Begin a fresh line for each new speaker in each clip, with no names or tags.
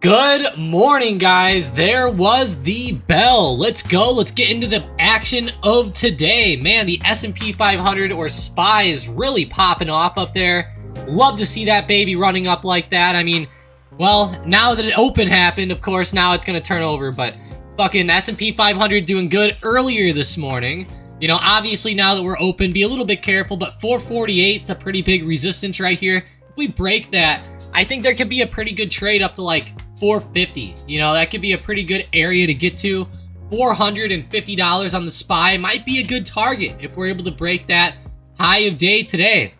Good morning, guys. There was the bell. Let's go. Let's get into the action of today. Man, the S&P 500 or SPY is really popping off up there. Love to see that baby running up like that. I mean, well, now that an open happened, of course, now it's going to turn over. But fucking S&P 500 doing good earlier this morning. You know, obviously now that we're open, be a little bit careful. But 448 is a pretty big resistance right here. If we break that, I think there could be a pretty good trade up to like 450. You know, that could be a pretty good area to get to. $450 on the SPY might be a good target if we're able to break that high of day today.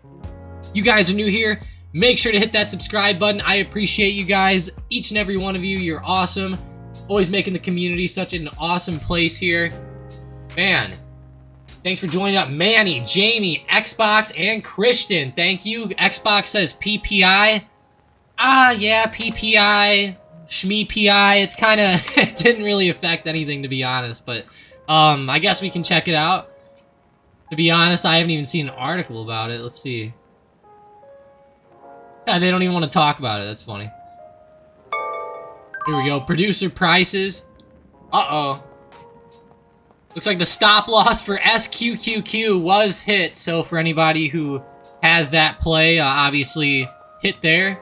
You guys are new here, make sure to hit that subscribe button. I appreciate you guys, each and every one of you. You're awesome. Always making the community such an awesome place here. Man, thanks for joining up. Manny, Jamie, Xbox, and Christian. Thank you. Xbox says PPI. Yeah, PPI. Shmee PI, it's kind of, it didn't really affect anything, to be honest, but, I guess we can check it out. To be honest, I haven't even seen an article about it. Let's see. Yeah, they don't even want to talk about it. That's funny. Here we go. Producer prices. Uh-oh. Looks like the stop loss for SQQQ was hit, so for anybody who has that play, obviously hit there.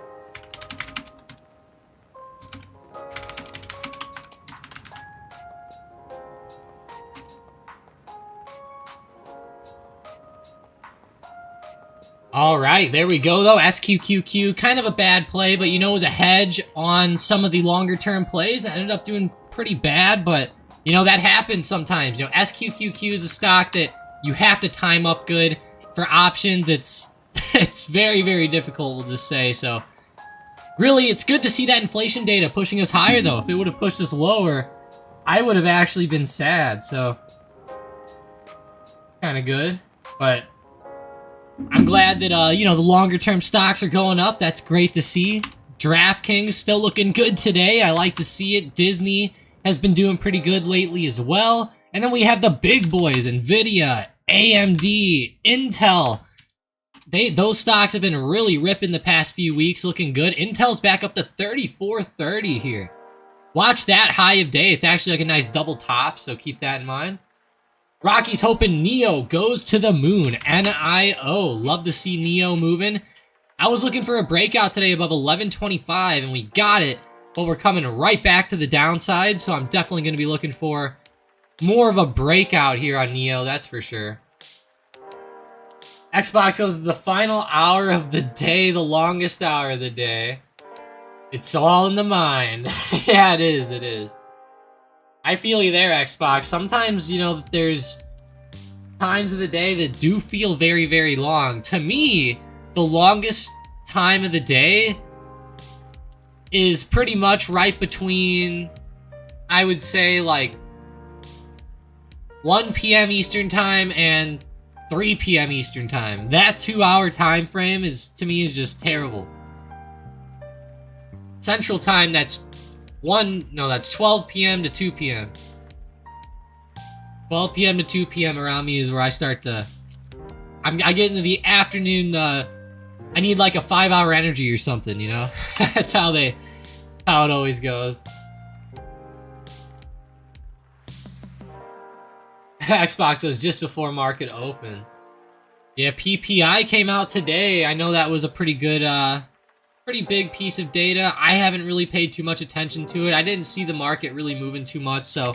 Alright, there we go though. SQQQ, kind of a bad play, but you know, it was a hedge on some of the longer term plays that ended up doing pretty bad, but you know, that happens sometimes. You know, SQQQ is a stock that you have to time up good. For options, it's very, very difficult, we'll just say. So really, it's good to see that inflation data pushing us higher though. If it would have pushed us lower, I would have actually been sad, so kind of good, but I'm glad that, you know, the longer-term stocks are going up. That's great to see. DraftKings still looking good today. I like to see it. Disney has been doing pretty good lately as well. And then we have the big boys, NVIDIA, AMD, Intel. Those stocks have been really ripping the past few weeks, looking good. Intel's back up to 34.30 here. Watch that high of day. It's actually like a nice double top, so keep that in mind. Rocky's hoping NIO goes to the moon. NIO. Love to see NIO moving. I was looking for a breakout today above 1125, and we got it, but we're coming right back to the downside, so I'm definitely going to be looking for more of a breakout here on NIO, that's for sure. Xbox goes to the final hour of the day, the longest hour of the day. It's all in the mind. Yeah, it is, it is. I feel you there, Xbox. Sometimes, you know, there's times of the day that do feel very, very long. To me, the longest time of the day is pretty much right between, I would say, like 1 p.m. Eastern Time and 3 p.m. Eastern Time. That 2-hour time frame is, to me, is just terrible. Central Time, that's 12 p.m. to 2 p.m. 12 p.m. to 2 p.m. around me is where I start to... I get into the afternoon, I need like a 5-hour energy or something, you know? That's how it always goes. Xbox was just before market open. Yeah, PPI came out today. I know that was a pretty good, pretty big piece of data. I haven't really paid too much attention to it. I didn't see the market really moving too much, so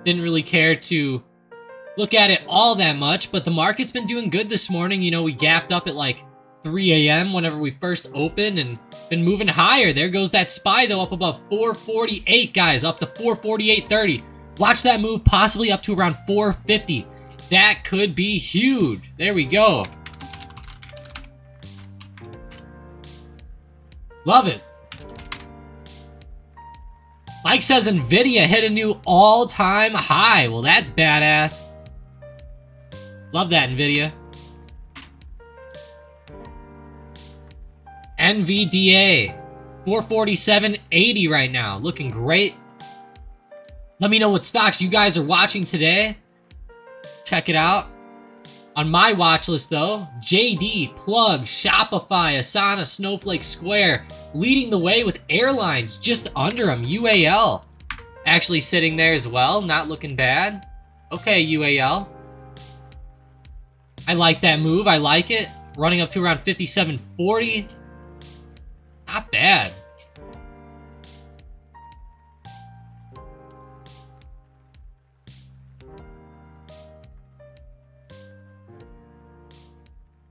didn't really care to look at it all that much, but the market's been doing good this morning. You know, we gapped up at like 3 a.m. whenever we first opened and been moving higher. There goes that SPY though, up above 448, guys, up to 448.30. Watch that move possibly up to around 450. That could be huge. There we go. Love it. Mike says Nvidia hit a new all-time high. Well, that's badass. Love that, Nvidia. NVDA, 447.80 right now. Looking great. Let me know what stocks you guys are watching today. Check it out. On my watch list, though, JD, Plug, Shopify, Asana, Snowflake, Square, leading the way with airlines just under them. UAL actually sitting there as well, not looking bad. Okay, UAL. I like that move. I like it. Running up to around 57.40. Not bad.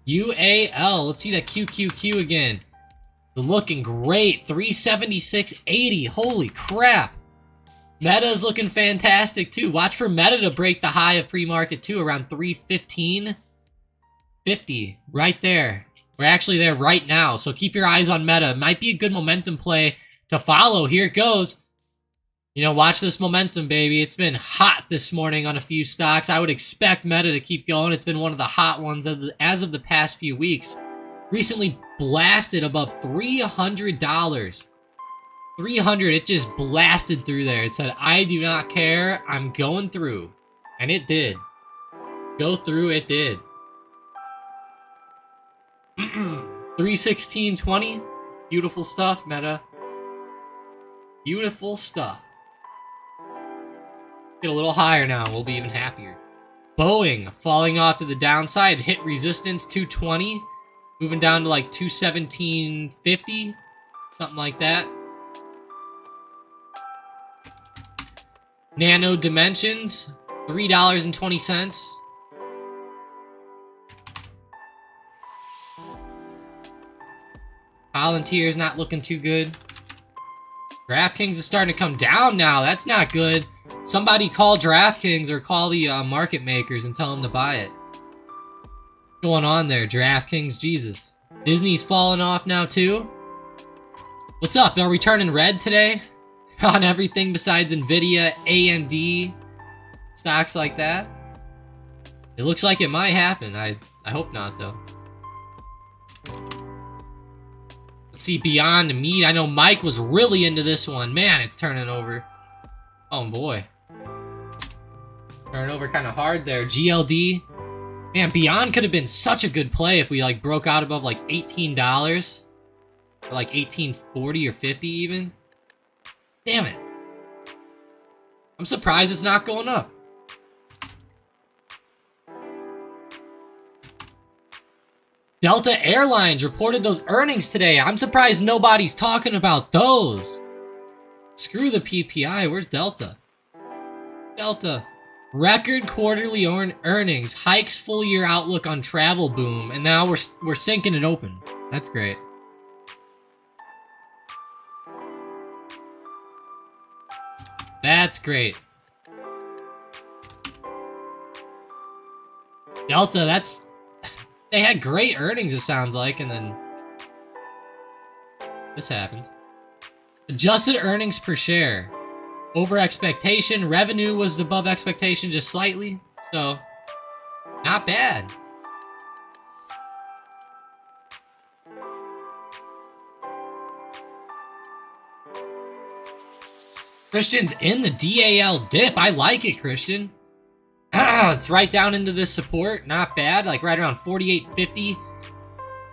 UAL, let's see that QQQ again. They're looking great, 376.80, holy crap. Meta's looking fantastic too. Watch for Meta to break the high of pre-market too, around 315.50, right there. We're actually there right now, so keep your eyes on Meta. Might be a good momentum play to follow. Here it goes. You know, watch this momentum, baby. It's been hot this morning on a few stocks. I would expect Meta to keep going. It's been one of the hot ones as of the past few weeks. Recently blasted above $300. 300, it just blasted through there. It said, I do not care. I'm going through. And it did. Go through, it did. 316.20. Beautiful stuff, Meta. Beautiful stuff. Get a little higher now, we'll be even happier. Boeing falling off to the downside, hit resistance 220, moving down to like 217.50, something like that. Nano Dimensions, $3.20. Palantir's not looking too good. DraftKings is starting to come down now. That's not good. Somebody call DraftKings or call the market makers and tell them to buy it. What's going on there, DraftKings? Jesus. Disney's falling off now too. What's up? Are we turning red today? On everything besides Nvidia, AMD, stocks like that? It looks like it might happen. I hope not, though. Let's see, Beyond Meat. I know Mike was really into this one. Man, it's turning over. Oh, boy. Turning over kind of hard there. GLD. Man, Beyond could have been such a good play if we, like, broke out above, like, $18. Or, like, $18.40 or $50 even. Damn it. I'm surprised it's not going up. Delta Airlines reported those earnings today. I'm surprised nobody's talking about those. Screw the PPI. Where's Delta? Delta. Record quarterly earnings. Hikes full year outlook on travel boom. And now we're sinking it open. That's great. That's great. Delta, that's... They had great earnings, it sounds like, and then... this happens. Adjusted earnings per share. Over expectation. Revenue was above expectation just slightly. So, not bad. Christian's in the DAL dip. I like it, Christian. It's right down into this support. Not bad. Like right around 48.50.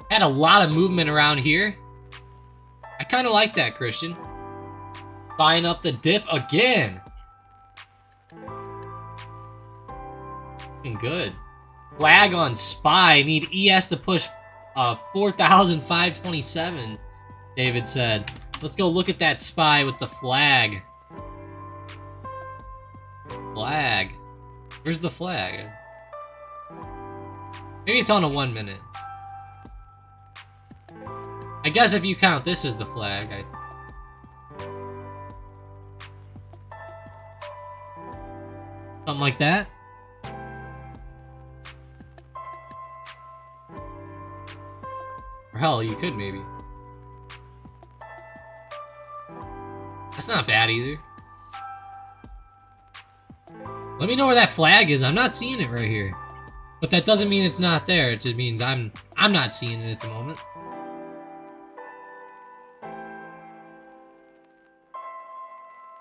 Had a lot of movement around here. I kind of like that, Christian. Buying up the dip again. Looking good. Flag on SPY. Need ES to push 4,527, David said. Let's go look at that SPY with the flag. Flag. Where's the flag? Maybe it's on a 1 minute. I guess if you count this as the flag, something like that. Or hell, you could maybe. That's not bad either. Let me know where that flag is. I'm not seeing it right here. But that doesn't mean it's not there. It just means I'm not seeing it at the moment.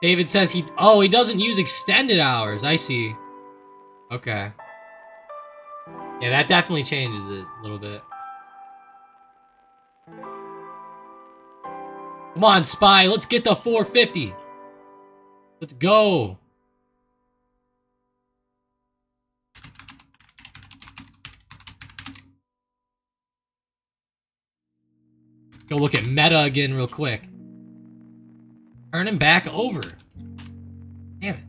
David says he doesn't use extended hours. I see. Okay. Yeah, that definitely changes it a little bit. Come on, Spy. Let's get the 450. Let's go. Go look at meta again real quick. Turn him back over. Damn it.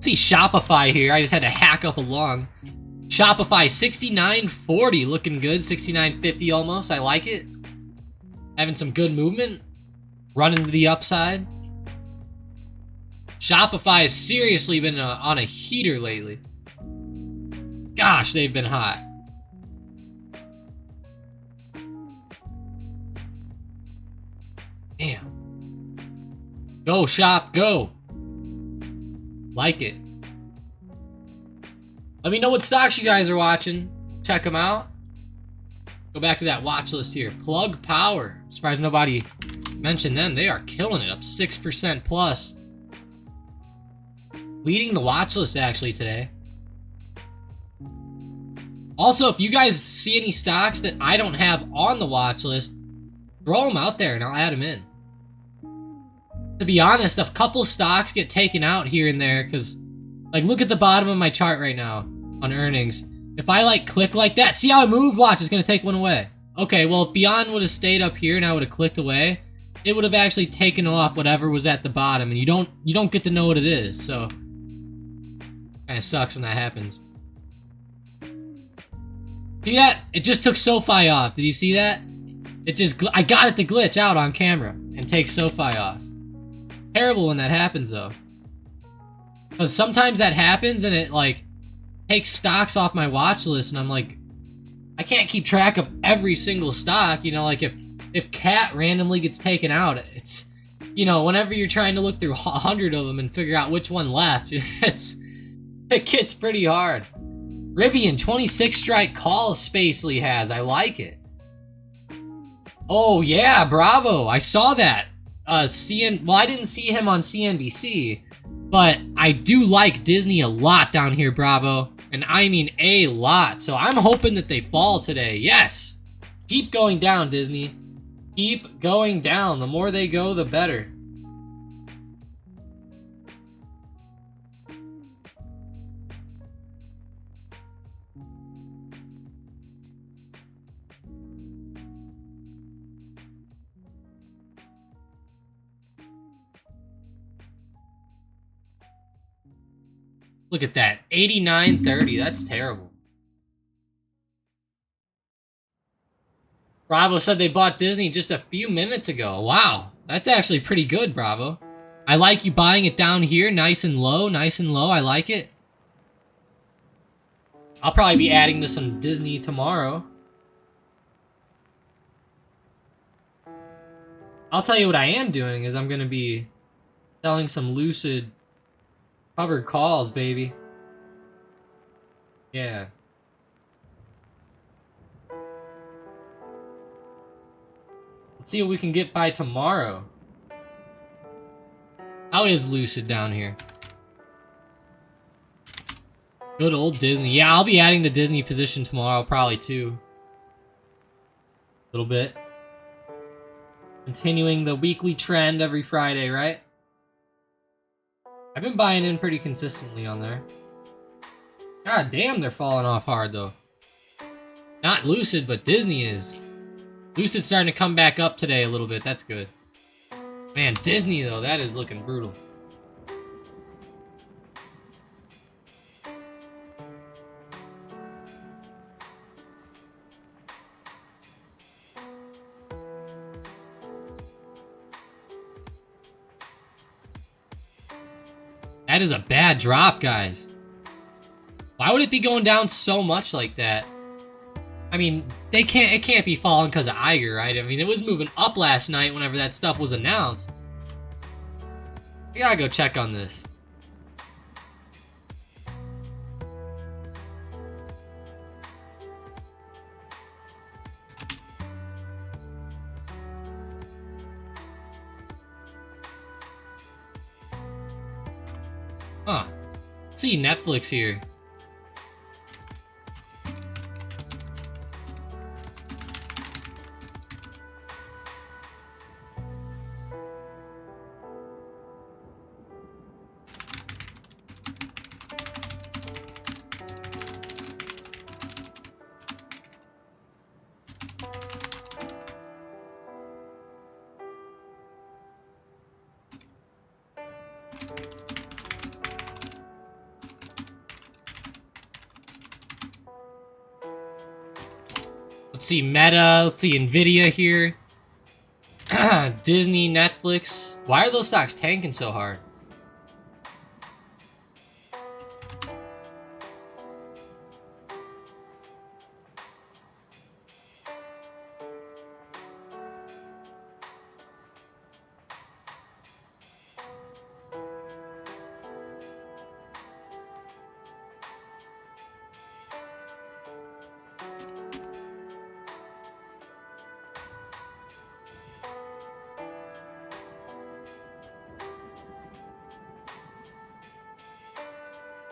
See Shopify here. I just had to hack up along. Shopify 69.40 looking good. 69.50 almost. I like it. Having some good movement. Running to the upside. Shopify has seriously been on a heater lately. Gosh, they've been hot. Damn. Go, Shop, go. Like it. Let me know what stocks you guys are watching. Check them out. Go back to that watch list here. Plug Power. Surprised nobody mentioned them. They are killing it. Up 6% plus. Leading the watch list actually today. Also, if you guys see any stocks that I don't have on the watch list, throw them out there and I'll add them in. To be honest, a couple stocks get taken out here and there because, like, look at the bottom of my chart right now on earnings. If I, like, click like that, see how I move? Watch, it's going to take one away. Okay, well, if Beyond would have stayed up here and I would have clicked away, it would have actually taken off whatever was at the bottom, and you don't get to know what it is, so kind of sucks when that happens. See that? It just took SoFi off. Did you see that? It just, I got it to glitch out on camera and take SoFi off. Terrible when that happens though, because sometimes that happens and it like takes stocks off my watch list, and I'm like, I can't keep track of every single stock. You know, like if Cat randomly gets taken out, it's, you know, whenever you're trying to look through 100 of them and figure out which one left, it gets pretty hard. Rivian 26 strike call Spacely has. I like it. Oh yeah, bravo. I saw that. Well, I didn't see him on CNBC, but I do like Disney a lot down here, Bravo. And I mean a lot. So I'm hoping that they fall today. Yes! Keep going down, Disney. Keep going down. The more they go, the better. Look at that. 89.30. That's terrible. Bravo said they bought Disney just a few minutes ago. Wow. That's actually pretty good, Bravo. I like you buying it down here. Nice and low. Nice and low. I like it. I'll probably be adding to some Disney tomorrow. I'll tell you what I am doing is I'm going to be selling some Lucid covered calls, baby. Yeah. Let's see what we can get by tomorrow. How is Lucid down here? Good old Disney. Yeah, I'll be adding the Disney position tomorrow, probably too. A little bit. Continuing the weekly trend every Friday, right? I've been buying in pretty consistently on there. God damn, they're falling off hard, though. Not Lucid, but Disney is. Lucid's starting to come back up today a little bit. That's good. Man, Disney, though, that is looking brutal. That is a bad drop, guys. Why would it be going down so much like that? I mean, it can't be falling because of Eiger, right? I mean, it was moving up last night whenever that stuff was announced. I gotta go check on this. Huh. Let's see Netflix here. Let's see Meta, let's see Nvidia here. Disney, Netflix. Why are those stocks tanking so hard?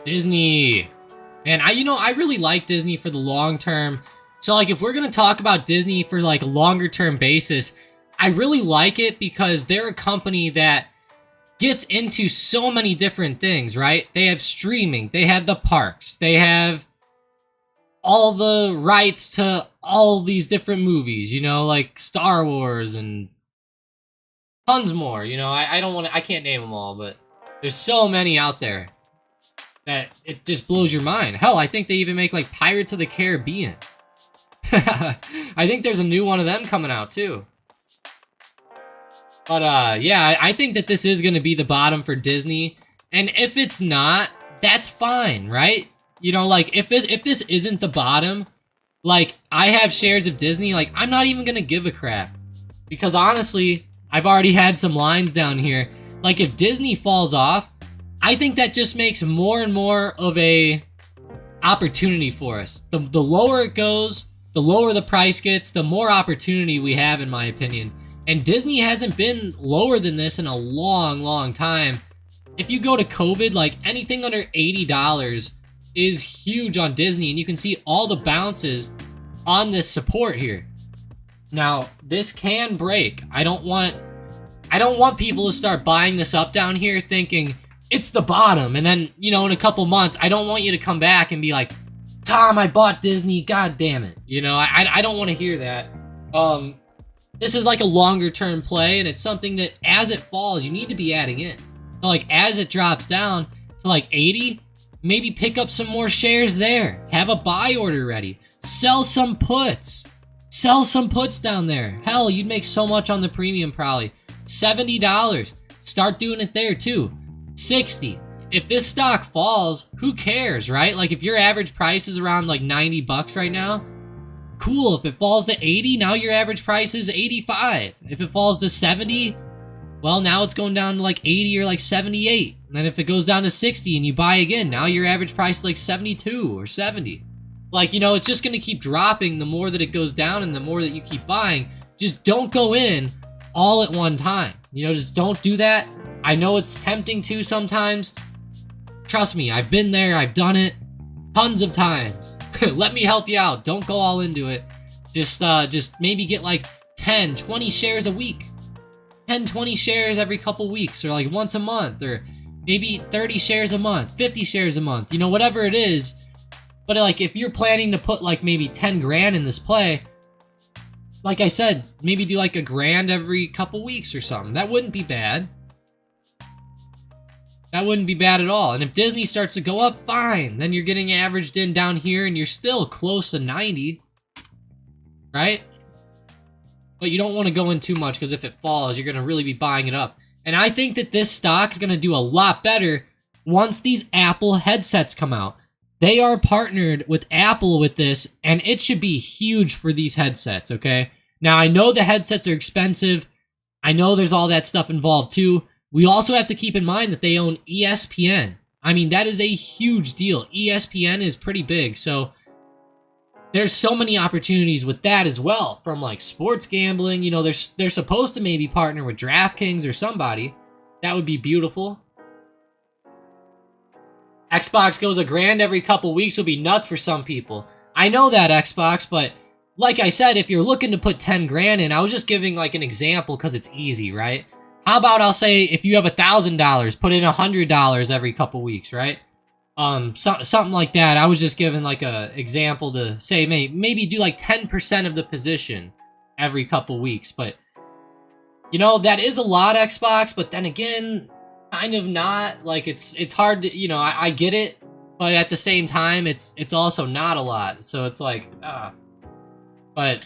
Disney. Man, I really like Disney for the long term. So like if we're going to talk about Disney for like a longer term basis, I really like it because they're a company that gets into so many different things, right? They have streaming, they have the parks, they have all the rights to all these different movies, you know, like Star Wars and tons more, you know. I can't name them all, but there's so many out there that it just blows your mind. Hell, I think they even make like Pirates of the Caribbean. I think there's a new one of them coming out too. But yeah, I think that this is going to be the bottom for Disney. And if it's not, that's fine, right? You know, like if this isn't the bottom, like I have shares of Disney, like I'm not even going to give a crap. Because honestly, I've already had some lines down here. Like if Disney falls off, I think that just makes more and more of a opportunity for us. The lower it goes, the lower the price gets, the more opportunity we have, in my opinion. And Disney hasn't been lower than this in a long, long time. If you go to COVID, like anything under $80 is huge on Disney, and you can see all the bounces on this support here. Now, this can break. I don't want people to start buying this up down here thinking it's the bottom, and then, you know, in a couple months, I don't want you to come back and be like, Tom, I bought Disney, god damn it. You know, I don't want to hear that. This is like a longer term play, and it's something that as it falls, you need to be adding in. So like as it drops down to like 80, maybe pick up some more shares there. Have a buy order ready. Sell some puts. Sell some puts down there. Hell, you'd make so much on the premium probably. $70. Start doing it there too. 60. If this stock falls, who cares, right? Like if your average price is around like 90 bucks right now, cool. If it falls to 80, now your average price is 85. If it falls to 70, well, now it's going down to like 80 or like 78. And then if it goes down to 60 and you buy again, now your average price is like 72 or 70. Like, you know, it's just going to keep dropping the more that it goes down and the more that you keep buying. Just don't go in all at one time. You know, just don't do that. I know it's tempting to sometimes. Trust me, I've been there, I've done it tons of times. Let me help you out. Don't go all into it. Just maybe get like 10, 20 shares a week. 10, 20 shares every couple weeks, or like once a month, or maybe 30 shares a month, 50 shares a month, you know, whatever it is. But like if you're planning to put like maybe 10 grand in this play, like I said, maybe do like a grand every couple weeks or something. That wouldn't be bad. That wouldn't be bad at all. And if Disney starts to go up, fine. Then you're getting averaged in down here and you're still close to 90. Right? But you don't want to go in too much because if it falls, you're going to really be buying it up. And I think that this stock is going to do a lot better once these Apple headsets come out. They are partnered with Apple with this, and it should be huge for these headsets, okay? Now, I know the headsets are expensive. I know there's all that stuff involved, too. We also have to keep in mind that they own ESPN. I mean, that is a huge deal. ESPN is pretty big, so there's so many opportunities with that as well, from like sports gambling. You know, they're supposed to maybe partner with DraftKings or somebody. That would be beautiful. Xbox goes $1,000 every couple weeks will be nuts for some people. I know that, Xbox, but like I said, if you're looking to put 10 grand in, I was just giving like an example because it's easy, right? How about I'll say if you have $1,000, put in $100 every couple weeks, right? Something like that. I was just giving like a example to say maybe do like 10% of the position every couple weeks, but you know, that is a lot, Xbox, but then again, kind of not. Like it's hard to, you know, I get it, but at the same time, it's also not a lot. So it's like, but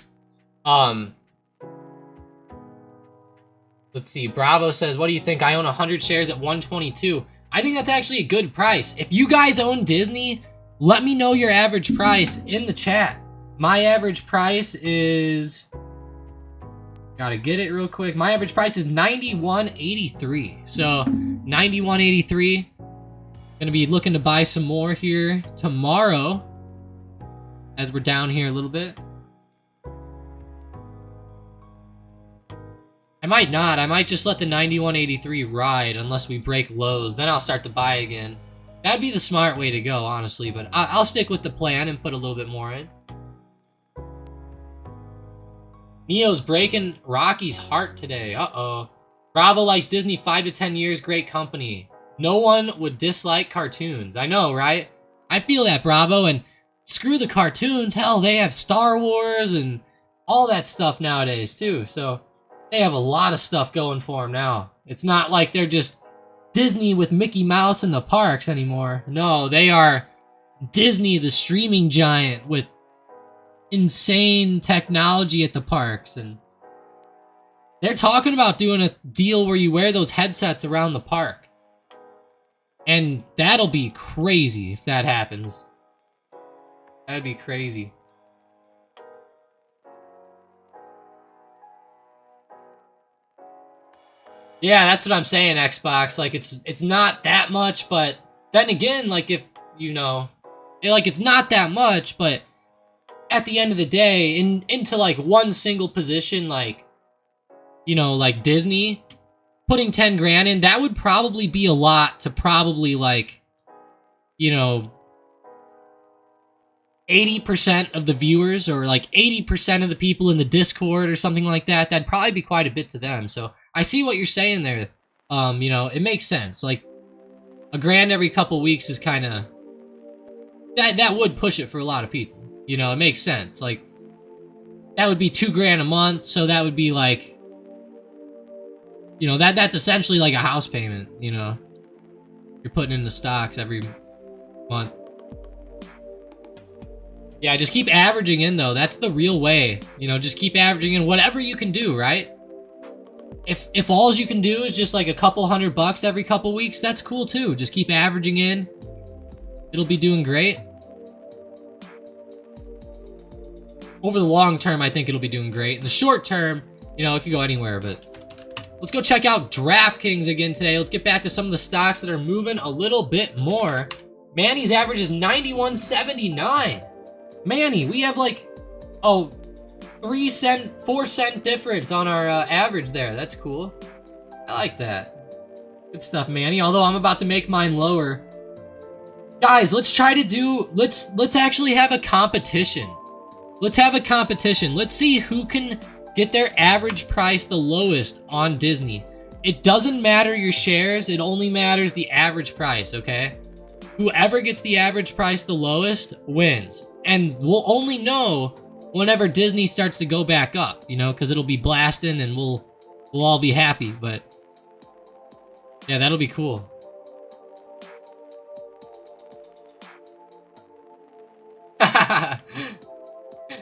let's see. Bravo says, "What do you think? I own 100 shares at 122." I think that's actually a good price. If you guys own Disney, let me know your average price in the chat. My average price is, gotta get it real quick. My average price is $91.83. So $91.83. Gonna be looking to buy some more here tomorrow, as we're down here a little bit. I might not. I might just let the 91.83 ride unless we break lows. Then I'll start to buy again. That'd be the smart way to go, honestly. But I'll stick with the plan and put a little bit more in. Neo's breaking Rocky's heart today. Uh-oh. Bravo likes Disney 5 to 10 years. Great company. No one would dislike cartoons. I know, right? I feel that, Bravo. And screw the cartoons. Hell, they have Star Wars and all that stuff nowadays, too. So they have a lot of stuff going for them now. It's not like they're just Disney with Mickey Mouse in the parks anymore. No, they are Disney, the streaming giant, with insane technology at the parks. And they're talking about doing a deal where you wear those headsets around the park. And that'll be crazy if that happens. That'd be crazy. Yeah, that's what I'm saying, Xbox. Like, it's not that much, but then again, like, if, you know, it's not that much, but at the end of the day, into, like, one single position, like, you know, like Disney, putting 10 grand in, that would probably be a lot to probably, like, you know, 80% of the viewers, or like 80% of the people in the Discord or something like that. That'd probably be quite a bit to them. So I see what you're saying there. You know, it makes sense. Like, $1,000 every couple weeks is kind of, that would push it for a lot of people. You know, it makes sense. Like, that would be $2,000 a month. So that would be like, you know, that's essentially like a house payment. You know, you're putting in the stocks every month. Yeah, just keep averaging in, though. That's the real way. You know, just keep averaging in whatever you can do, right? If all you can do is just like a couple $100 every couple weeks, that's cool too. Just keep averaging in. It'll be doing great. Over the long term, I think it'll be doing great. In the short term, you know, it could go anywhere, but let's go check out DraftKings again today. Let's get back to some of the stocks that are moving a little bit more. Manny's average is 91.79. Manny, we have like, oh, 4 cent difference on our average there. That's cool. I like that. Good stuff, Manny. Although I'm about to make mine lower. Guys, let's try to do, let's actually have a competition. Let's have a competition. Let's see who can get their average price the lowest on Disney. It doesn't matter your shares. It only matters the average price, okay? Whoever gets the average price the lowest wins. And we'll only know whenever Disney starts to go back up, you know, because it'll be blasting and we'll all be happy. But yeah, that'll be cool.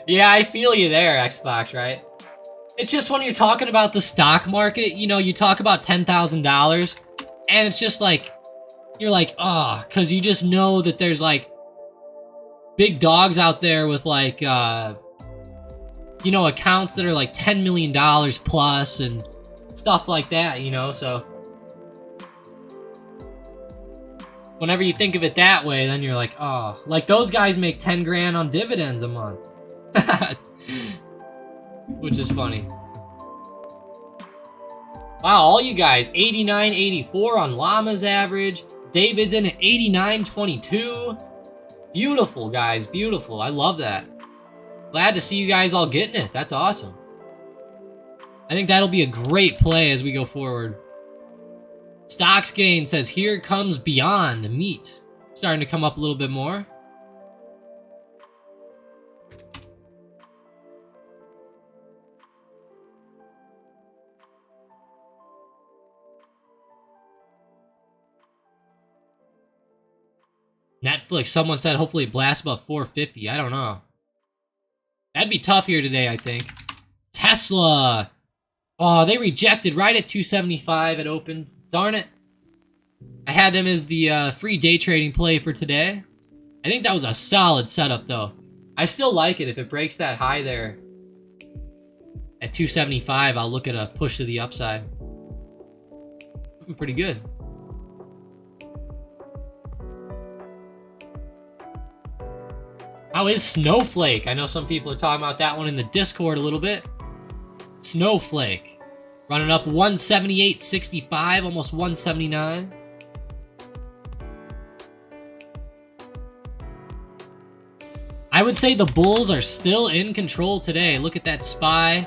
Yeah, I feel you there, Xbox, right? It's just when you're talking about the stock market, you know, you talk about $10,000 and it's just like, you're like, oh, because you just know that there's like big dogs out there with like, you know, accounts that are like $10 million plus and stuff like that, you know, so whenever you think of it that way, then you're like, oh, like those guys make 10 grand on dividends a month. Which is funny. Wow, all you guys, 89.84 on Llama's average. David's in at 89.22. Beautiful, guys, beautiful. I love that. Glad to see you guys all getting it. That's awesome. I think that'll be a great play as we go forward. Stocks Gain says, here comes Beyond Meat. Starting to come up a little bit more. Netflix, someone said hopefully it blasts above 450. I don't know. That'd be tough here today, I think. Tesla. Oh, they rejected right at 275 at open. Darn it. I had them as the free day trading play for today. I think that was a solid setup, though. I still like it. If it breaks that high there at 275, I'll look at a push to the upside. Looking pretty good. How is Snowflake? I know some people are talking about that one in the Discord a little bit. Snowflake. Running up 178.65, almost 179. I would say the Bulls are still in control today. Look at that SPY.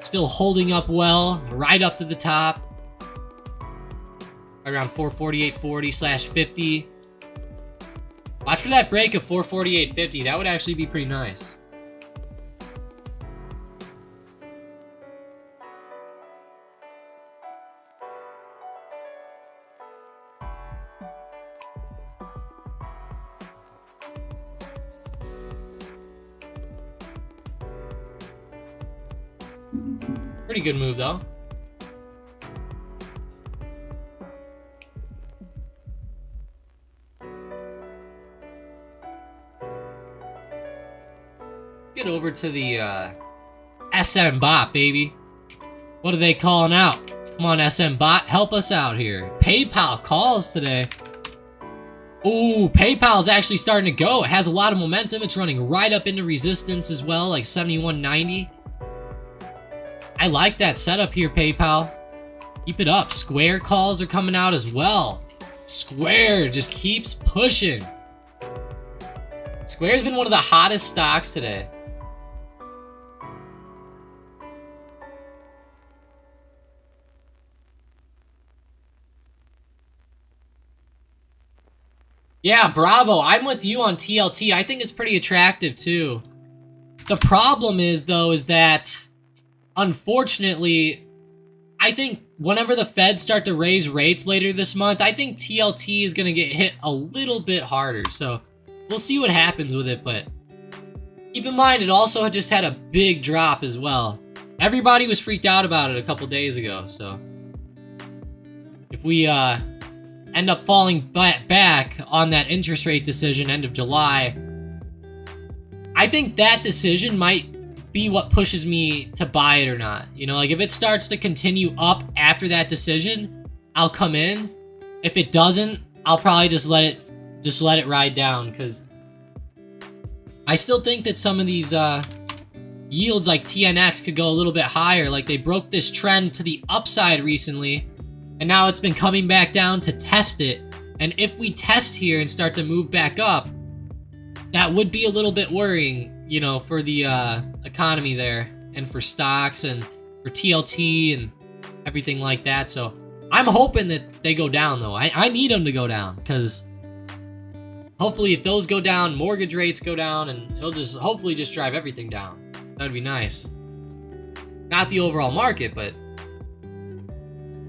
Still holding up well, right up to the top. Right around 448.40/50. Watch for that break of 448.50. That would actually be pretty nice. Pretty good move, though. Get over to the SM Bot, baby. What are they calling out? Come on, SM Bot, help us out here. PayPal calls today. Ooh, PayPal's actually starting to go. It has a lot of momentum. It's running right up into resistance as well, like 71.90. I like that setup here, PayPal. Keep it up. Square calls are coming out as well. Square just keeps pushing. Square's been one of the hottest stocks today. Yeah, bravo. I'm with you on TLT. I think it's pretty attractive too. The problem is, though, is that unfortunately, I think whenever the Feds start to raise rates later this month, I think TLT is going to get hit a little bit harder. So we'll see what happens with it, but keep in mind it also just had a big drop as well. Everybody was freaked out about it a couple days ago, so if we end up falling back on that interest rate decision end of July, I think that decision might be what pushes me to buy it or not. You know, like if it starts to continue up after that decision, I'll come in. If it doesn't, I'll probably just let it ride down, because I still think that some of these yields like TNX could go a little bit higher. Like they broke this trend to the upside recently, and now it's been coming back down to test it. And if we test here and start to move back up, that would be a little bit worrying, you know, for the economy there, and for stocks, and for TLT and everything like that. So I'm hoping that they go down, though. I need them to go down, because hopefully if those go down, mortgage rates go down, and it'll just hopefully just drive everything down. That'd be nice. Not the overall market, but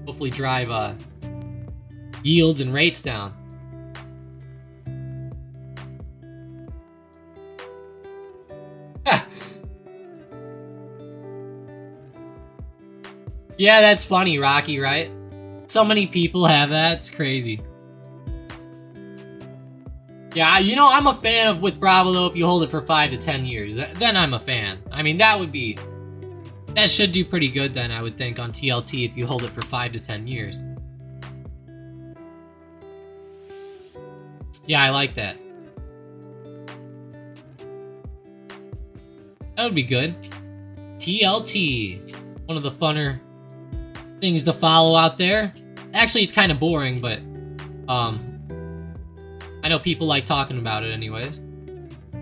hopefully drive yields and rates down. Yeah, that's funny, Rocky, right? So many people have that. It's crazy. Yeah, you know, I'm a fan of with Bravo though. If you hold it for 5 to 10 years, then I'm a fan. I mean, that should do pretty good then, I would think, on TLT if you hold it for 5 to 10 years. Yeah, I like that. That would be good. TLT, one of the funner things to follow out there. Actually, it's kind of boring, but I know people like talking about it anyways.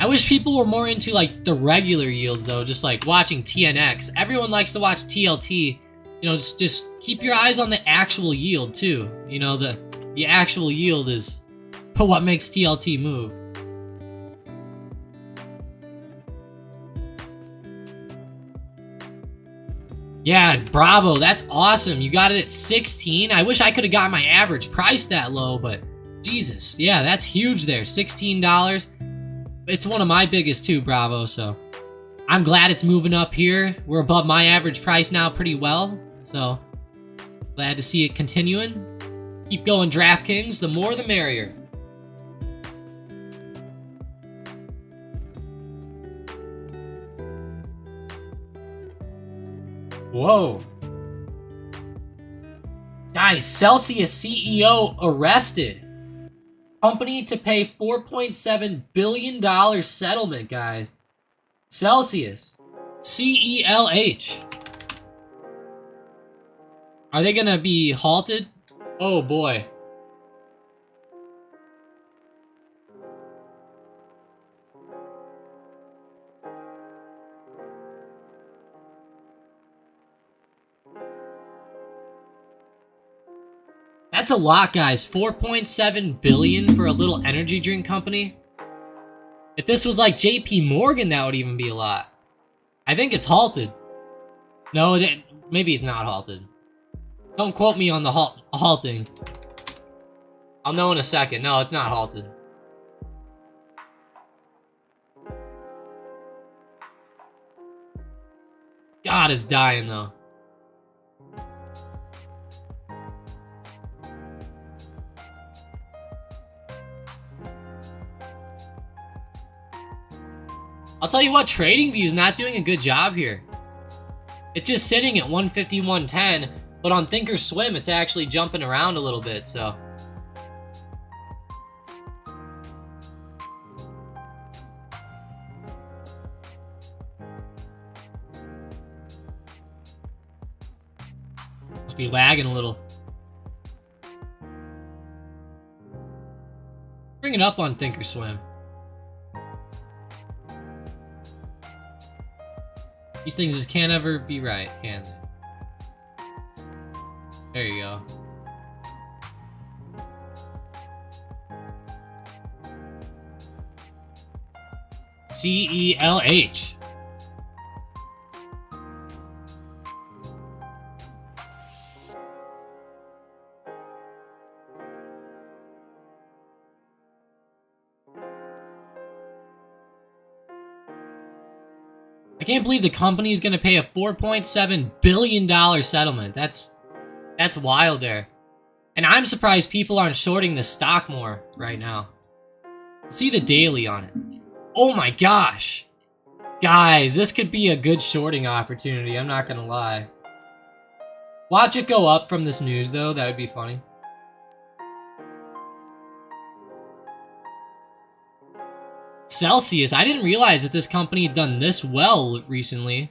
I wish people were more into like the regular yields though, just like watching TNX. Everyone likes to watch TLT. You know, just keep your eyes on the actual yield too. You know, the actual yield is what makes TLT move. Yeah, bravo, that's awesome. You got it at 16. I wish I could have got my average price that low, but Jesus, yeah, that's huge there. $16. It's one of my biggest too, bravo, so I'm glad it's moving up here. We're above my average price now pretty well, so glad to see it continuing. Keep going, DraftKings. The more the merrier. Whoa. Guys, Celsius CEO arrested. Company to pay $4.7 billion settlement, guys. Celsius. CELH. Are they gonna be halted? Oh boy. That's a lot, guys. $4.7 billion for a little energy drink company. If this was like JP Morgan, that would even be a lot. I think it's halted. No, maybe it's not halted. Don't quote me on the halting. I'll know in a second. No, it's not halted. God, it's dying though. I'll tell you what, TradingView's not doing a good job here. It's just sitting at 150, 110, but on Thinkorswim, it's actually jumping around a little bit, so. Must be lagging a little. Bring it up on Thinkorswim. These things just can't ever be right, can they? There you go. CELH. I can't believe the company is going to pay a $4.7 billion settlement. That's wild there. And I'm surprised people aren't shorting the stock more right now. See the daily on it. Oh my gosh. Guys, this could be a good shorting opportunity. I'm not going to lie. Watch it go up from this news, though. That would be funny. Celsius. I didn't realize that this company had done this well recently.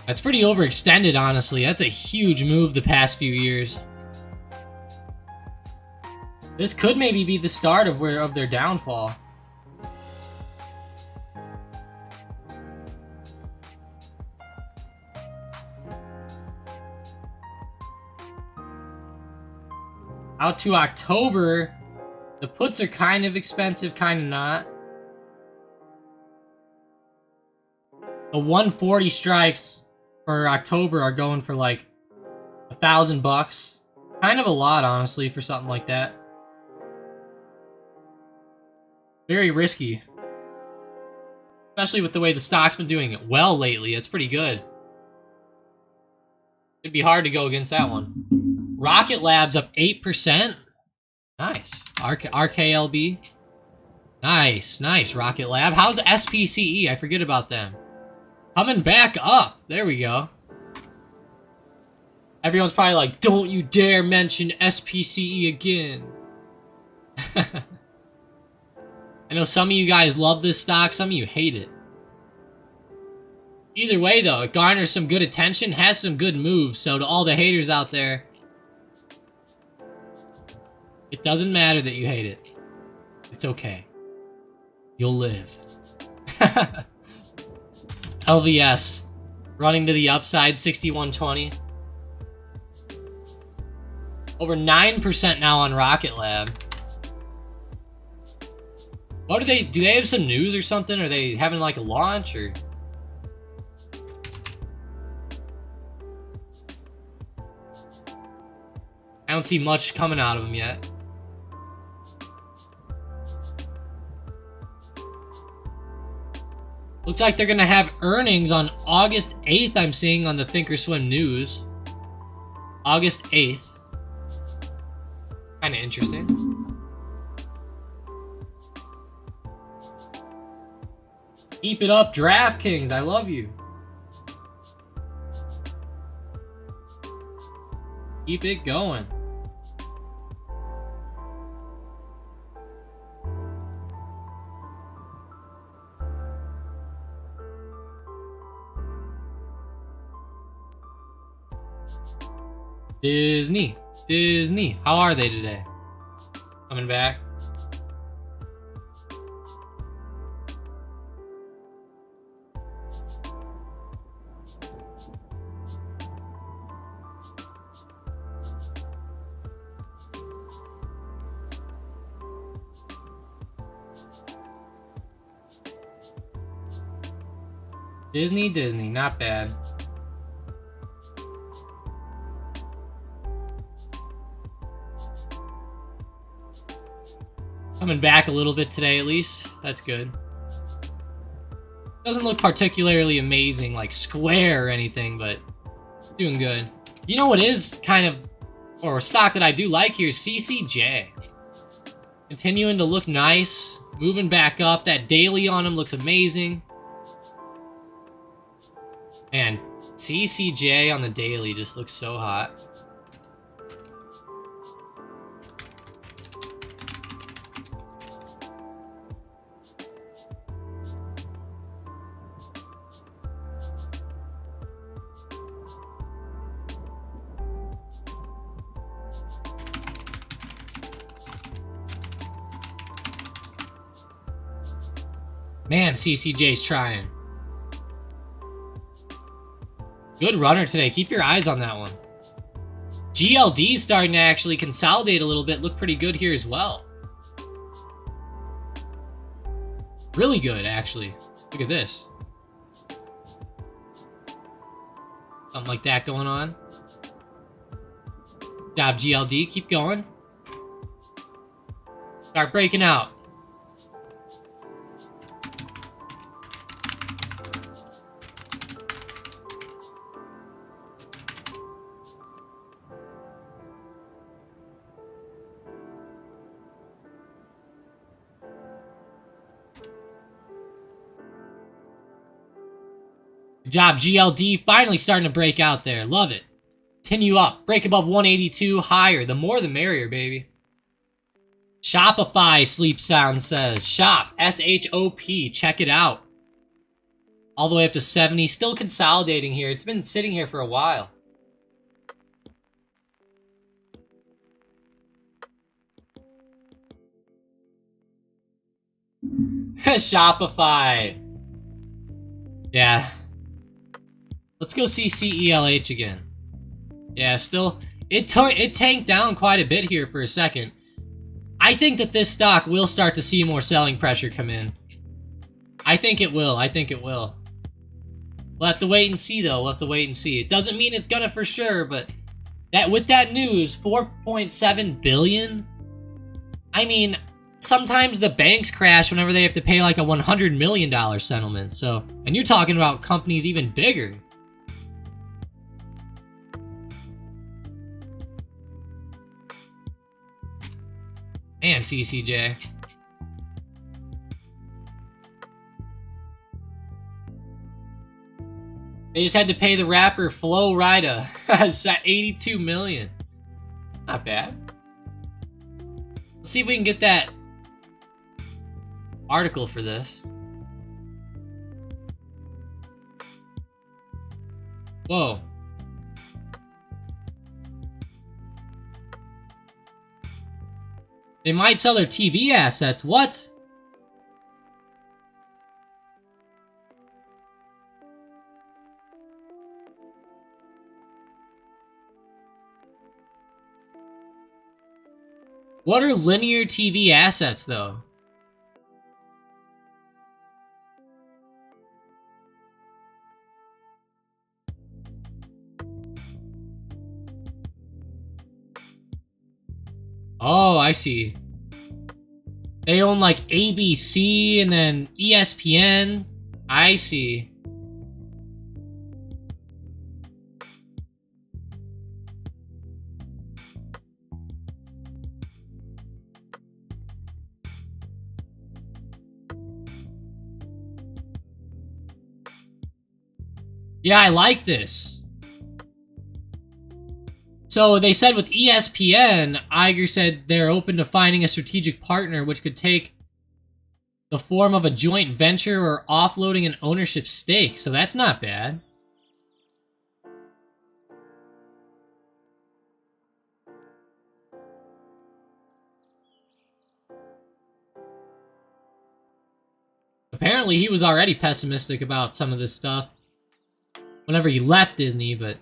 That's pretty overextended, honestly. That's a huge move the past few years. This could maybe be the start of their downfall. Out to October. The puts are kind of expensive, kind of not. The 140 strikes for October are going for like $1,000. Kind of a lot, honestly, for something like that. Very risky. Especially with the way the stock's been doing it well lately. It's pretty good. It'd be hard to go against that one. Rocket Lab's up 8%. Nice. RKLB. Nice, nice, Rocket Lab. How's SPCE? I forget about them. Coming back up. There we go. Everyone's probably like, don't you dare mention SPCE again. I know some of you guys love this stock, some of you hate it. Either way, though, it garners some good attention, has some good moves, so to all the haters out there, it doesn't matter that you hate it. It's okay. You'll live. LVS. Running to the upside, 6120. Over 9% now on Rocket Lab. What do they have some news or something? Are they having like a launch or? I don't see much coming out of them yet. Looks like they're gonna have earnings on August 8th, I'm seeing on the Thinkorswim news. August 8th. Kinda interesting. Keep it up, DraftKings. I love you. Keep it going. Disney. How are they today? Coming back? Disney, not bad. Coming back a little bit today, at least. That's good. Doesn't look particularly amazing, like Square or anything, but doing good. You know what is kind of, or a stock that I do like here, CCJ. Continuing to look nice. Moving back up. That daily on him looks amazing. Man, CCJ on the daily just looks so hot. Man, CCJ's trying. Good runner today. Keep your eyes on that one. GLD's starting to actually consolidate a little bit. Look pretty good here as well. Really good, actually. Look at this. Something like that going on. Good job, GLD. Keep going. Start breaking out. Good job, GLD. Finally starting to break out there. Love it. Continue up. Break above 182. Higher. The more the merrier, baby. Shopify, Sleep Sound says. Shop. S-H-O-P. Check it out. All the way up to 70. Still consolidating here. It's been sitting here for a while. Shopify. Yeah. Let's go see CELH again. Yeah, still, It tanked down quite a bit here for a second. I think that this stock will start to see more selling pressure come in. I think it will. I think it will. We'll have to wait and see, though. We'll have to wait and see. It doesn't mean it's gonna for sure, but that with that news, 4.7 billion. I mean, sometimes the banks crash whenever they have to pay like a $100 million settlement. So, and you're talking about companies even bigger. Man, CCJ. They just had to pay the rapper Flo Rida. It's at 82 million. Not bad. Let's see if we can get that article for this. Whoa. They might sell their TV assets. What? What are linear TV assets, though? Oh, I see. They own like ABC and then ESPN. I see. Yeah, I like this. So they said with ESPN, Iger said they're open to finding a strategic partner which could take the form of a joint venture or offloading an ownership stake. So that's not bad. Apparently he was already pessimistic about some of this stuff whenever he left Disney, but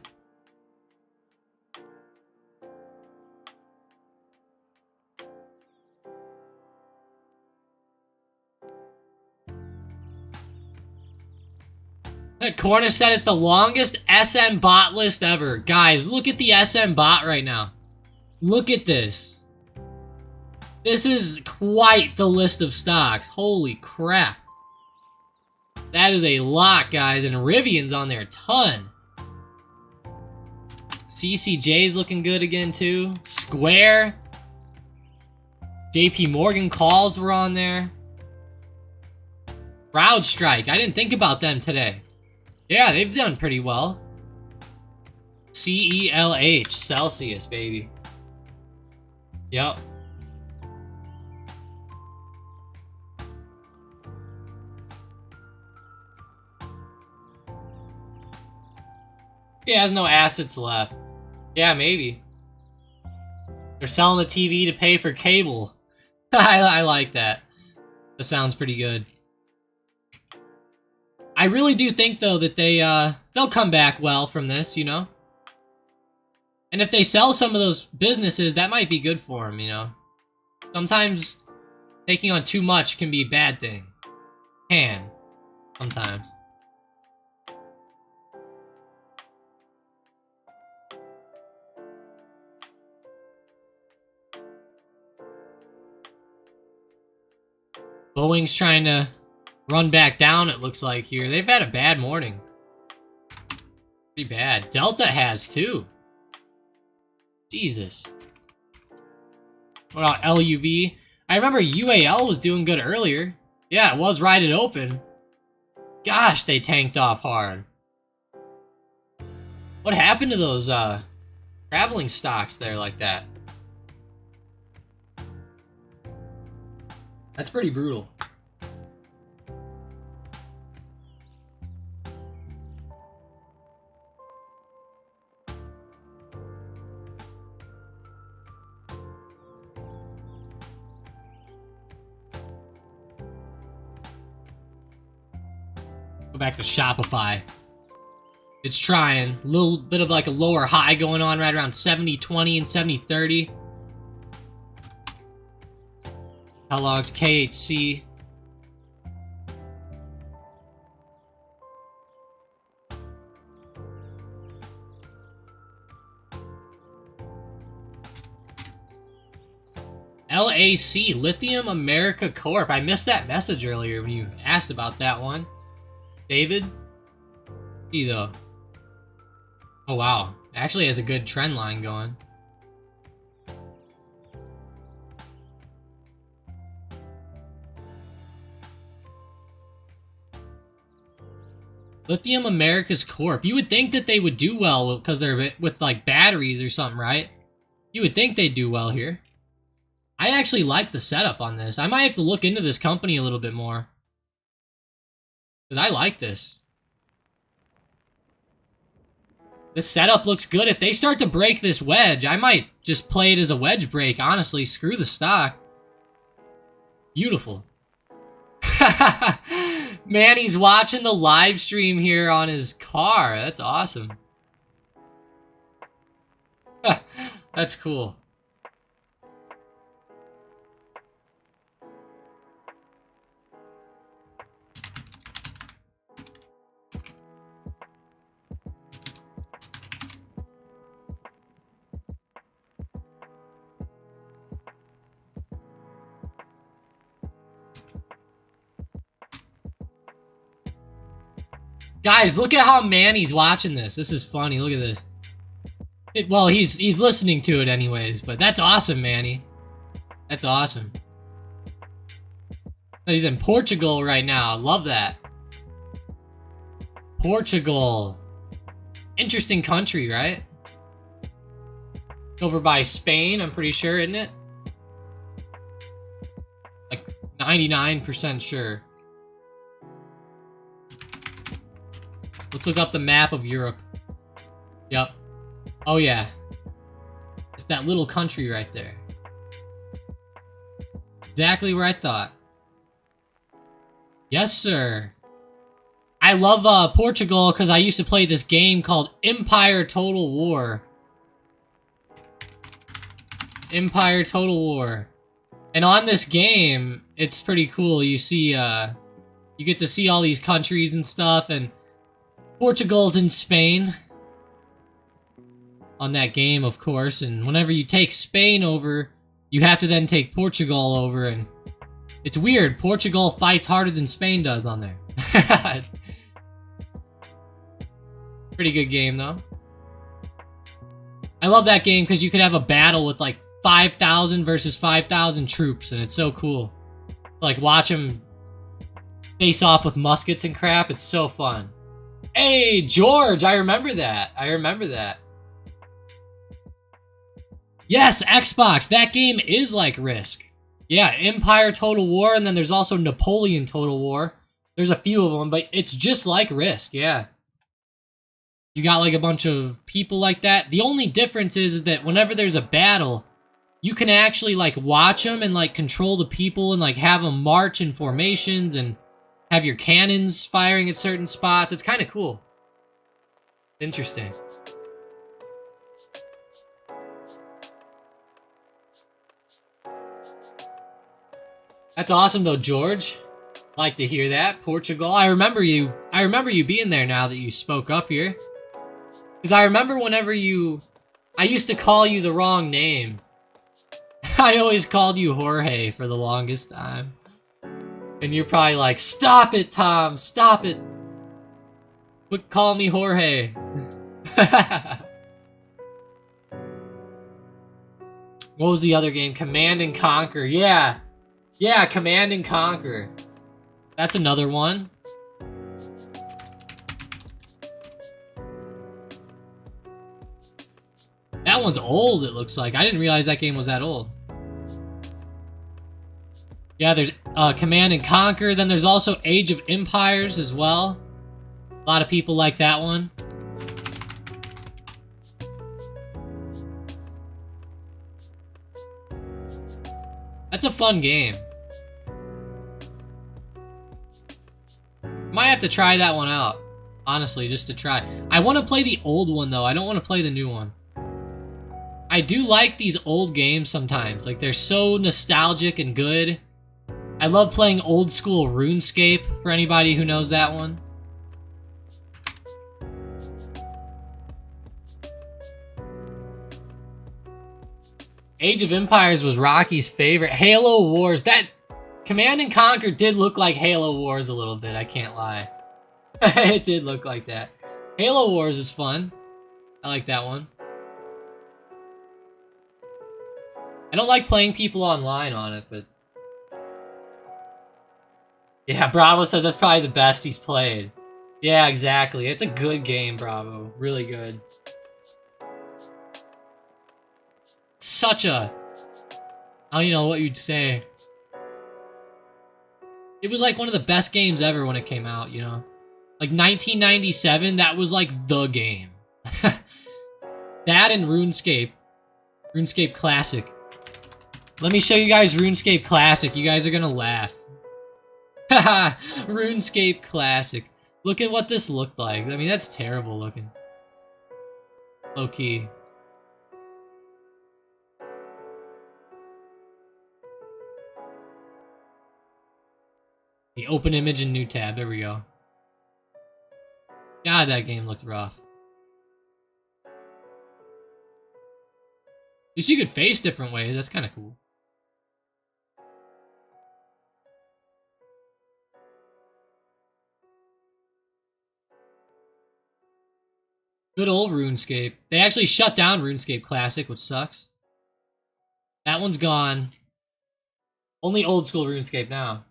Cornish said it's the longest SM bot list ever. Guys, look at the SM bot right now. Look at this. This is quite the list of stocks. Holy crap. That is a lot, guys, and Rivian's on there a ton. CCJ's looking good again, too. Square. JP Morgan calls were on there. CrowdStrike. I didn't think about them today. Yeah, they've done pretty well. CELH. Celsius, baby. Yep. He has no assets left. Yeah, maybe. They're selling the TV to pay for cable. I like that. That sounds pretty good. I really do think, though, that they'll come back well from this, you know? And if they sell some of those businesses, that might be good for them, you know? Sometimes taking on too much can be a bad thing. Can. Sometimes. Boeing's trying to run back down, it looks like, here. They've had a bad morning. Pretty bad. Delta has, too. Jesus. What about LUV? I remember UAL was doing good earlier. Yeah, it was right at open. Gosh, they tanked off hard. What happened to those, traveling stocks there like that? That's pretty brutal. Go back to Shopify. It's trying. A little bit of like a lower high going on right around 70-20 and 70-30. Kellogg's, KHC. LAC, Lithium America Corp. I missed that message earlier when you asked about that one. David? See though. Oh wow. Actually has a good trend line going. Lithium America's Corp. You would think that they would do well because they're with like batteries or something, right? You would think they'd do well here. I actually like the setup on this. I might have to look into this company a little bit more. Because I like this. This setup looks good. If they start to break this wedge, I might just play it as a wedge break, honestly. Screw the stock. Beautiful. Man, he's watching the live stream here on his car. That's awesome. That's cool. Guys, look at how Manny's watching this. This is funny. Look at this. Well, he's listening to it anyways, but that's awesome, Manny. That's awesome. He's in Portugal right now. Love that. Portugal. Interesting country, right? Over by Spain, I'm pretty sure, isn't it? Like 99% sure. Let's look up the map of Europe. Yep. Oh yeah. It's that little country right there. Exactly where I thought. Yes, sir. I love Portugal because I used to play this game called Empire Total War. Empire Total War. And on this game, it's pretty cool. You see, you get to see all these countries and stuff, and Portugal's in Spain on that game, of course, and whenever you take Spain over, you have to then take Portugal over, and it's weird. Portugal fights harder than Spain does on there. Pretty good game, though. I love that game because you could have a battle with like 5,000 versus 5,000 troops, and it's so cool. Like, watch them face off with muskets and crap. It's so fun. Hey, George, I remember that. I remember that. Yes, Xbox. That game is like Risk. Yeah, Empire Total War, and then there's also Napoleon Total War. There's a few of them, but it's just like Risk, yeah. You got like a bunch of people like that. The only difference is that whenever there's a battle, you can actually like watch them and like control the people and like have them march in formations and have your cannons firing at certain spots. It's kind of cool. Interesting. That's awesome though, George. Like to hear that. Portugal. I remember you being there now that you spoke up here. Because I remember whenever I used to call you the wrong name. I always called you Jorge for the longest time. And you're probably like, stop it, Tom, stop it. Quit calling me Jorge. What was the other game? Command and Conquer. Yeah. Yeah, Command and Conquer. That's another one. That one's old, it looks like. I didn't realize that game was that old. Yeah, there's Command and Conquer. Then there's also Age of Empires as well. A lot of people like that one. That's a fun game. Might have to try that one out. Honestly, just to try. I want to play the old one, though. I don't want to play the new one. I do like these old games sometimes. Like, they're so nostalgic and good. I love playing old school RuneScape, for anybody who knows that one. Age of Empires was Rocky's favorite. Halo Wars. That Command and Conquer did look like Halo Wars a little bit, I can't lie. It did look like that. Halo Wars is fun. I like that one. I don't like playing people online on it, but... Yeah, Bravo says that's probably the best he's played. Yeah, exactly. It's a good game, Bravo. Really good. Such a... I don't even know what you'd say. It was like one of the best games ever when it came out, you know? Like 1997, that was like the game. That and RuneScape. RuneScape Classic. Let me show you guys RuneScape Classic. You guys are gonna laugh. Haha, RuneScape Classic. Look at what this looked like. I mean, that's terrible looking. Low key. The open image and new tab. There we go. God, that game looked rough. At least you could face different ways. That's kind of cool. Good old RuneScape. They actually shut down RuneScape Classic, which sucks. That one's gone. Only old school RuneScape now.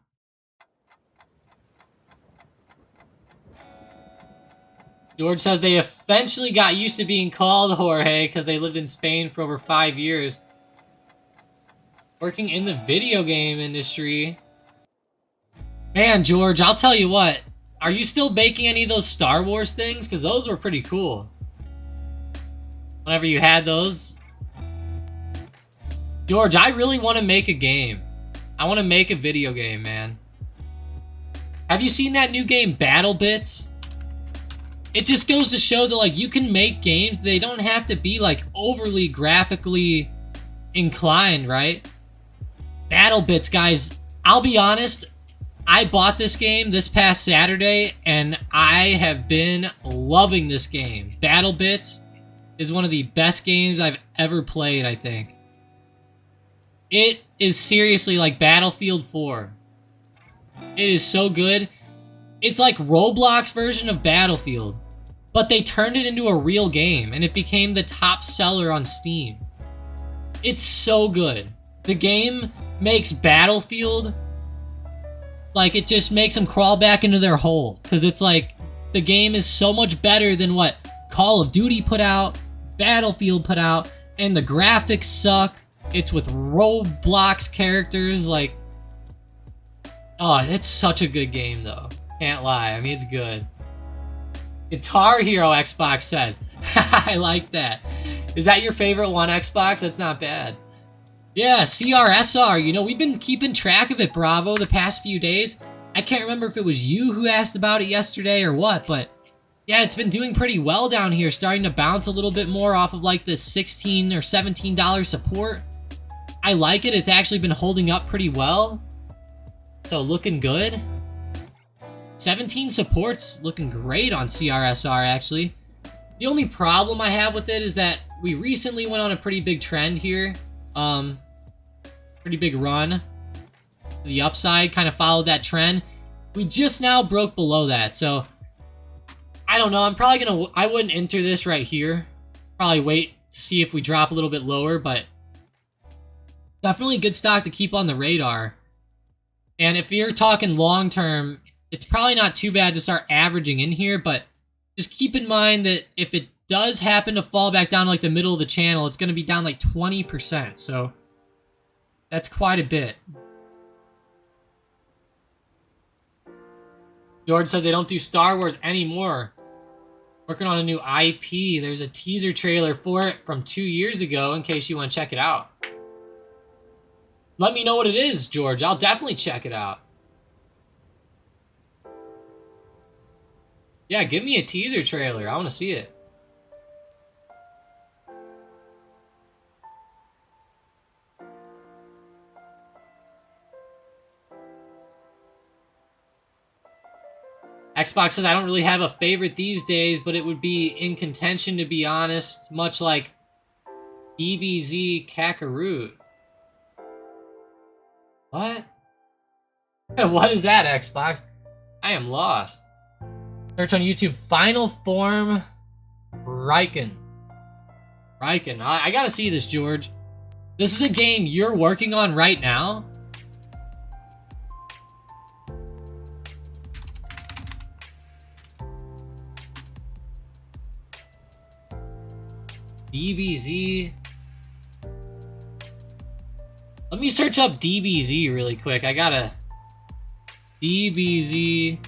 George says they eventually got used to being called Jorge because they lived in Spain for over 5 years. Working in the video game industry. Man, George, I'll tell you what. Are you still baking any of those Star Wars things? Because those were pretty cool. Whenever you had those. George, I really want to make a game. I want to make a video game, man. Have you seen that new game, Battle Bits? It just goes to show that, like, you can make games. They don't have to be, like, overly graphically inclined, right? Battle Bits, guys. I'll be honest. I bought this game this past Saturday, and I have been loving this game. Battle Bits is one of the best games I've ever played, I think. It is seriously like Battlefield 4. It is so good. It's like Roblox version of Battlefield. But they turned it into a real game, and it became the top seller on Steam. It's so good. The game makes Battlefield, like, it just makes them crawl back into their hole. Because it's like, the game is so much better than what Call of Duty put out, Battlefield put out, and the graphics suck. It's with Roblox characters, like... Oh, it's such a good game, though. Can't lie. I mean, it's good. Guitar Hero, Xbox said. I like that. Is that your favorite one, Xbox? That's not bad. Yeah, CRSR. You know, we've been keeping track of it, Bravo, the past few days. I can't remember if it was you who asked about it yesterday or what, but... Yeah, it's been doing pretty well down here. Starting to bounce a little bit more off of, like, this $16 or $17 support. I like it. It's actually been holding up pretty well. So, looking good. 17 support's looking great on CRSR, actually. The only problem I have with it is that we recently went on a pretty big trend here. Pretty big run. The upside kind of followed that trend. We just now broke below that, so... I don't know, I'm probably gonna... I wouldn't enter this right here. Probably wait to see if we drop a little bit lower, but... Definitely good stock to keep on the radar. And if you're talking long-term... It's probably not too bad to start averaging in here, but just keep in mind that if it does happen to fall back down to like the middle of the channel, it's going to be down like 20%, so that's quite a bit. George says they don't do Star Wars anymore. Working on a new IP. There's a teaser trailer for it from 2 years ago in case you want to check it out. Let me know what it is, George. I'll definitely check it out. Yeah, give me a teaser trailer. I want to see it. Xbox says, I don't really have a favorite these days, but it would be in contention, to be honest. Much like DBZ Kakarot. What? What is that, Xbox? I am lost. Search on YouTube, Final Form Riken. Riken. I gotta see this, George. This is a game you're working on right now? DBZ. Let me search up DBZ really quick. I gotta... DBZ...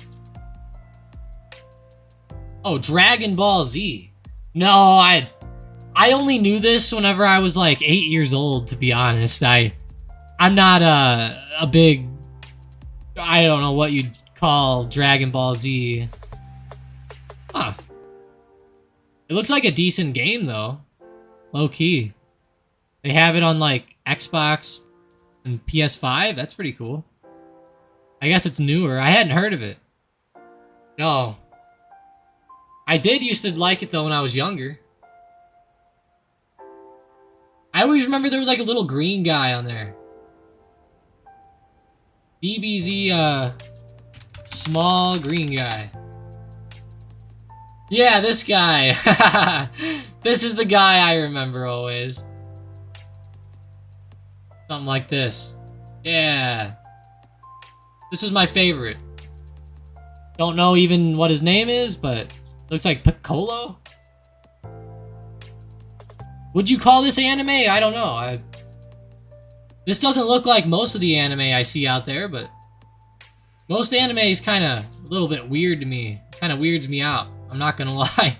Oh, Dragon Ball Z. No, I only knew this whenever I was like 8 years old, to be honest. I'm not a big... I don't know what you'd call Dragon Ball Z. Huh. It looks like a decent game, though. Low key. They have it on like Xbox and PS5. That's pretty cool. I guess it's newer. I hadn't heard of it. No. I did used to like it though when I was younger. I always remember there was like a little green guy on there. DBZ, small green guy. Yeah, this guy. This is the guy I remember always. Something like this. Yeah. This is my favorite. Don't know even what his name is, but looks like Piccolo? Would you call this anime? I don't know. This doesn't look like most of the anime I see out there, but most anime is kind of a little bit weird to me. Kind of weirds me out. I'm not gonna lie.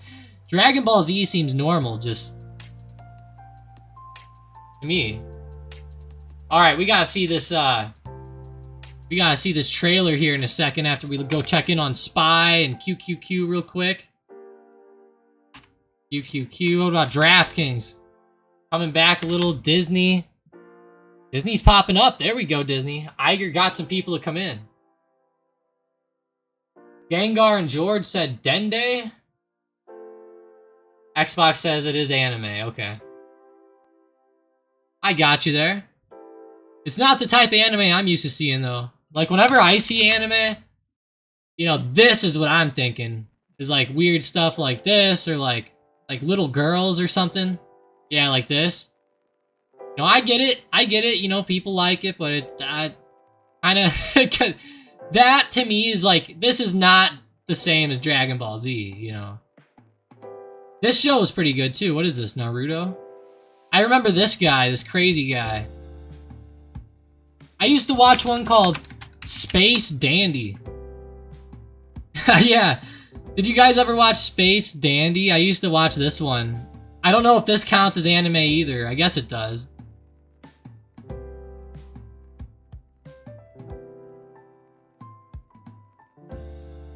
Dragon Ball Z seems normal, just to me. Alright, we gotta see this, we gotta see this trailer here in a second after we go check in on Spy and QQQ real quick. QQQ, what about DraftKings? Coming back a little, Disney. Disney's popping up, there we go, Disney. Iger got some people to come in. Gengar and George said Dende. Xbox says it is anime, okay. I got you there. It's not the type of anime I'm used to seeing, though. Like, whenever I see anime, you know, this is what I'm thinking. Is like weird stuff like this, or like little girls or something. Yeah, like this. No, I get it, you know, people like it, but it, kind of, that to me is like, this is not the same as Dragon Ball Z, you know. This show is pretty good too. What is this, Naruto? I remember this guy, this crazy guy. I used to watch one called Space Dandy. Yeah. Did you guys ever watch Space Dandy? I used to watch this one. I don't know if this counts as anime either. I guess it does.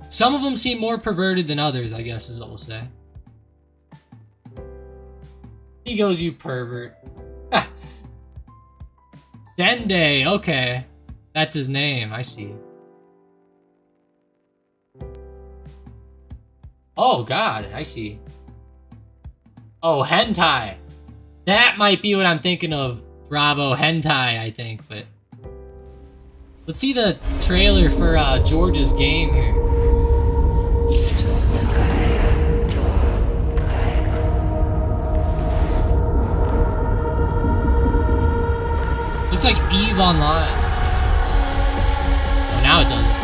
Some of them seem more perverted than others, I guess is what we'll say. He goes, you pervert. Dende, okay. That's his name, I see. Oh god, I see. Oh, hentai. That might be what I'm thinking of. Bravo, hentai, I think, but... Let's see the trailer for George's game here. Looks like EVE Online. Oh, now it doesn't.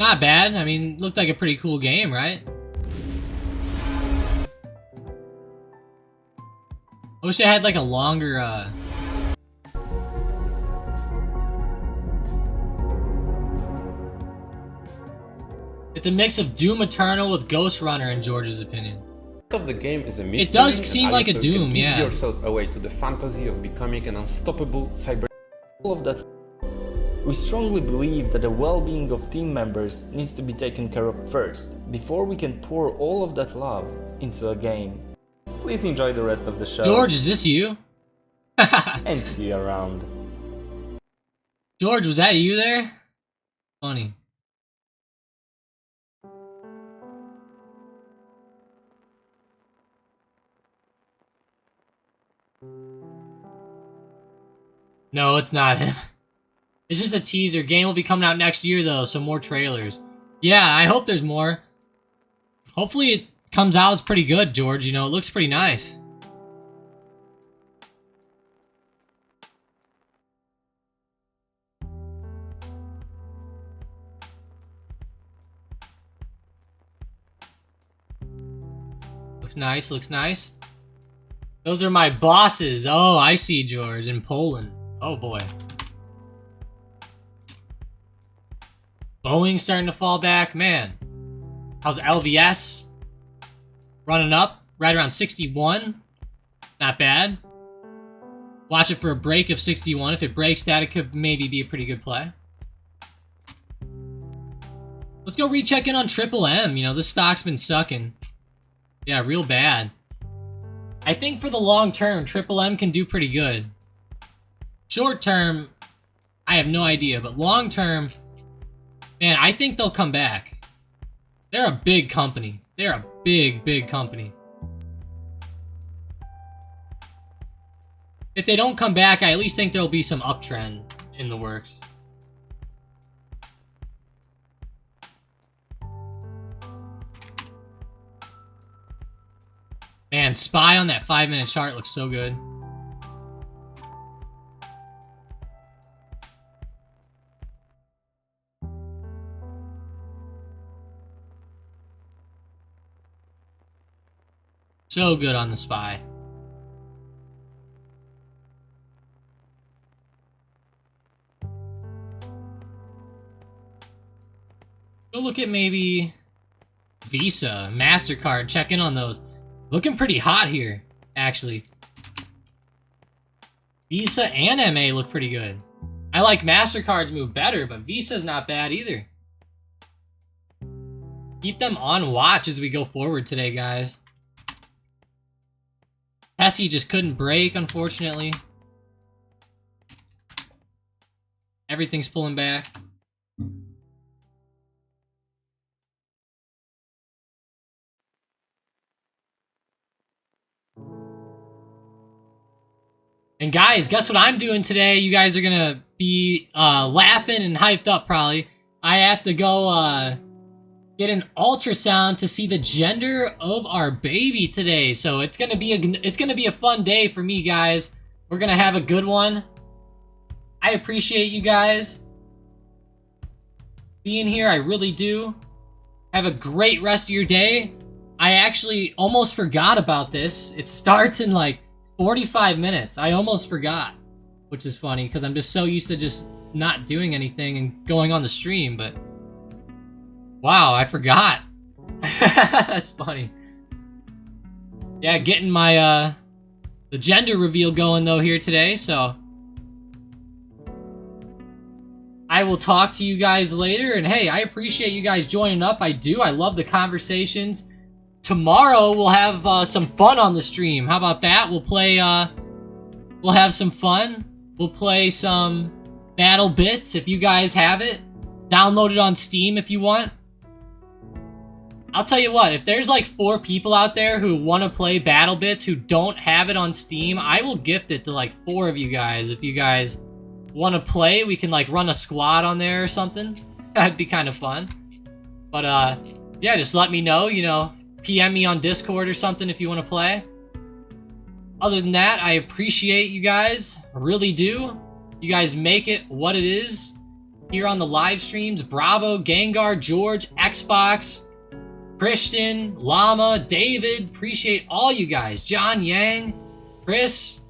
Not bad. I mean, looked like a pretty cool game, right? I wish I had like a longer, It's a mix of Doom Eternal with Ghost Runner in George's opinion.
Of the game is a mystery.
It does seem like a Doom,
give
yeah.
yourself away to the fantasy of becoming an unstoppable cyber.
All of that. We strongly believe that the well-being of team members needs to be taken care of first, before we can pour all of that love into a game. Please enjoy the rest of the show.
George, is this you?
And see you around.
George, was that you there? Funny. No, it's not him. It's just a teaser. Game will be coming out next year, though, so more trailers. Yeah, I hope there's more. Hopefully it comes out as pretty good, George. You know, it looks pretty nice. Looks nice, looks nice. Those are my bosses. Oh, I see, George, in Poland. Oh, boy. Boeing's starting to fall back. Man. How's LVS? Running up. Right around 61. Not bad. Watch it for a break of 61. If it breaks that, it could maybe be a pretty good play. Let's go recheck in on Triple M. You know, this stock's been sucking. Yeah, real bad. I think for the long term, Triple M can do pretty good. Short term, I have no idea. But long term, man, I think they'll come back. They're a big company. They're a big, big company. If they don't come back, I at least think there'll be some uptrend in the works. Man, SPY on that 5-minute chart looks so good. So good on the SPY. Go look at maybe Visa, MasterCard, check in on those. Looking pretty hot here, actually. Visa and MA look pretty good. I like MasterCard's move better, but Visa's not bad either. Keep them on watch as we go forward today, guys. Tessie just couldn't break, unfortunately. Everything's pulling back. And guys, guess what I'm doing today? You guys are gonna be laughing and hyped up probably. I have to go get an ultrasound to see the gender of our baby today. So it's gonna be a fun day for me, guys. We're gonna have a good one. I appreciate you guys being here. I really do. Have a great rest of your day. I actually almost forgot about this. It starts in like 45 minutes. I almost forgot, which is funny because I'm just so used to just not doing anything and going on the stream, but wow, I forgot. That's funny. Yeah, getting my the gender reveal going though here today, so I will talk to you guys later. And hey, I appreciate you guys joining up. I do. I love the conversations. Tomorrow we'll have some fun on the stream. How about that? We'll play, we'll have some fun. We'll play some Battle Bits if you guys have it. Download it on Steam if you want. I'll tell you what, if there's like 4 people out there who want to play Battle Bits who don't have it on Steam, I will gift it to like 4 of you guys. If you guys want to play, we can like run a squad on there or something. That'd be kind of fun. But yeah, just let me know, you know. PM me on Discord or something if you want to play. Other than that, I appreciate you guys. I really do. You guys make it what it is. here on the live streams. Bravo, Gengar, George, Xbox, Christian, Llama, David. Appreciate all you guys. John Yang, Chris,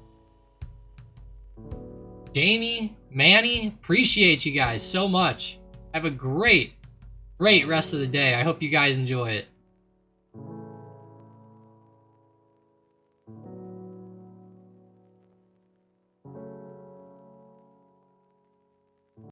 Jamie, Manny. Appreciate you guys so much. Have a great rest of the day. I hope you guys enjoy it.